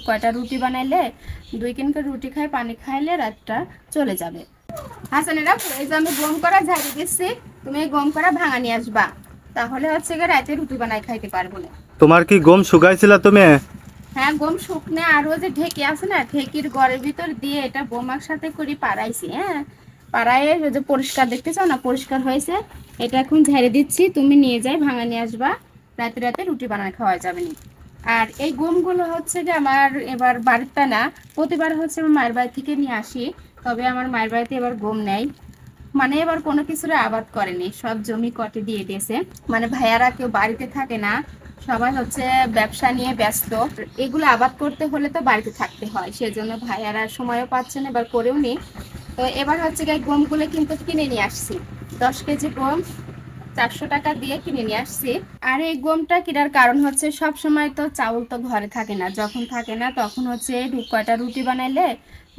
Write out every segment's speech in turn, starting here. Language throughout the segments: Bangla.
কয়টা রুটি বানাইলে 2 রুটি খাই পানি খাইলে রাতটা চলে যাবে। হাসানেরা এই যে আমি গম করা ঝাড়ি দিচ্ছি, তুমি এই গম করা ভাঙা নিয়ে আসবা, তাহলে হচ্ছে গিয়ে রাতে রুটি বানাই খাইতে পারবো না। তোমার কি গম শুকাইছিল তুমি? হ্যাঁ, গম শুকনে আরো যে ঢেকি আছে না, ঢেকির গড়ের ভিতর দিয়ে এটা বোমার সাথে করে পাড়াইছি। হ্যাঁ, পাড়াইয়ে যে পরিষ্কার দেখতেছো না, পরিষ্কার হয়েছে। এটা এখন ঝেড়ে দিচ্ছি, তুমি নিয়ে যাই ভাঙা নিয়ে আসবা, রাতে রাতে রুটি বানায় খাওয়া যাবে না। আর এই গমগুলো হচ্ছে যে আমার এবার বাড়িতে না, প্রতিবার হচ্ছে আমার মায়ের বাড়ি থেকে নিয়ে আসি। তবে আমার মায়ের বাড়িতে এবার গম নেই, মানে এবার কোনো কিছুর আবাদ করেনি, সব জমি কটে দিয়ে দিয়েছে। মানে ভাইয়ারা কেউ বাড়িতে থাকে না, সবাই হচ্ছে ব্যবসা নিয়ে ব্যস্ত। এগুলো আবাদ করতে হলে তো বাড়িতে থাকতে হয়, সেজন্য ভাইয়ারা সময়ও পাচ্ছেন, এবার করেও নি। তো এবার হচ্ছে গিয়ে গমগুলো কিন্তু কিনে নিয়ে আসছি, 10 কেজি গম 400 টাকা দিয়ে কিনে নিয়ে আসছি। আর এই গমটা কেনার কারণ হচ্ছে সব সময় তো চাউল তো ঘরে থাকে না, যখন থাকে না তখন হচ্ছে কয়টা রুটি বানাইলে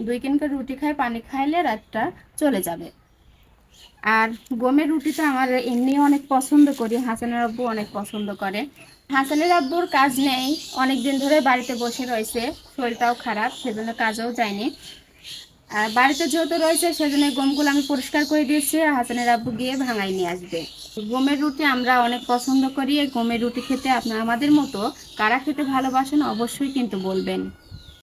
2 রুটি খাই পানি খাইলে রাতটা চলে যাবে। আর গমের রুটিটা আমার এমনি অনেক পছন্দ করি, হাসানের আব্বু অনেক পছন্দ করে। হাসানের আব্বুর কাজ নেই, অনেক দিন ধরে বাড়িতে বসে রয়েছে, শরীরটাও খারাপ, সেজন্য কাজেও যায়নি। আর বাড়িতে যেহেতু রয়েছে সেজন্য গমগুলো আমি পরিষ্কার করে দিয়েছি, হাসানের আব্বু গিয়ে ভাঙাই নিয়ে আসবে। গমের রুটি আমরা অনেক পছন্দ করি। এই গমের রুটি খেতে আপনারা আমাদের মতো কারা খেতে ভালোবাসেন অবশ্যই কিন্তু বলবেন।